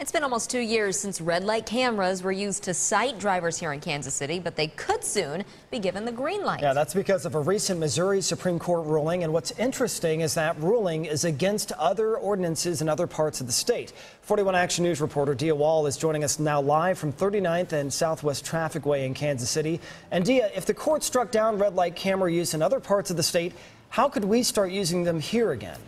It's been almost 2 years since red light cameras were used to cite drivers here in Kansas City, but they could soon be given the green light. Yeah, that's because of a recent Missouri Supreme Court ruling. And what's interesting is that ruling is against other ordinances in other parts of the state. 41 Action News reporter Dia Wall is joining us now live from 39th and Southwest Trafficway in Kansas City. And Dia, if the court struck down red light camera use in other parts of the state, how could we start using them here again?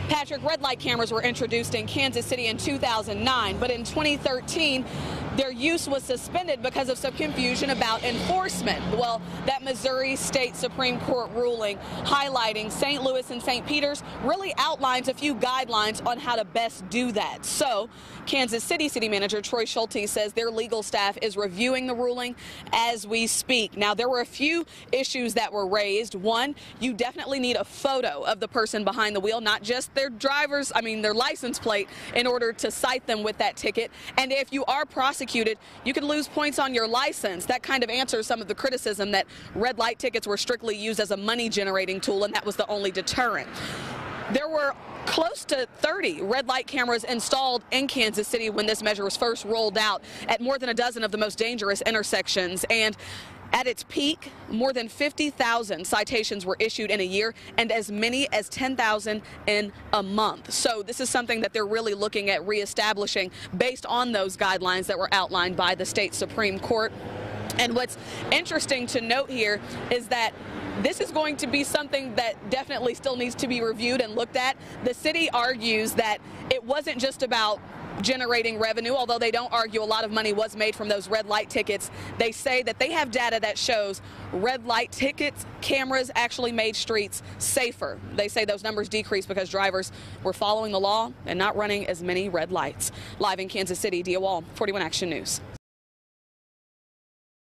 Patrick, red light cameras were introduced in Kansas City in 2009, but in 2013, their use was suspended because of some confusion about enforcement. Well, that Missouri State Supreme Court ruling highlighting St. Louis and St. Peter's really outlines a few guidelines on how to best do that. So, Kansas City City Manager Troy Schulte says their legal staff is reviewing the ruling as we speak. Now, there were a few issues that were raised. One, you definitely need a photo of the person behind the wheel, not just their their license plate, in order to cite them with that ticket. And if you are prosecuted, you could lose points on your license. That kind of answers some of the criticism that red light tickets were strictly used as a money generating tool, and that was the only deterrent. There were close to 30 red light cameras installed in Kansas City when this measure was first rolled out at more than a dozen of the most dangerous intersections. And at its peak, more than 50,000 citations were issued in a year and as many as 10,000 in a month. So this is something that they're really looking at reestablishing based on those guidelines that were outlined by the state Supreme Court. And what's interesting to note here is that this is going to be something that definitely still needs to be reviewed and looked at. The city argues that it wasn't just about generating revenue, although they don't argue a lot of money was made from those red light tickets. They say that they have data that shows red light tickets, cameras actually made streets safer. They say those numbers decreased because drivers were following the law and not running as many red lights. Live in Kansas City, Dia Wall, 41 Action News.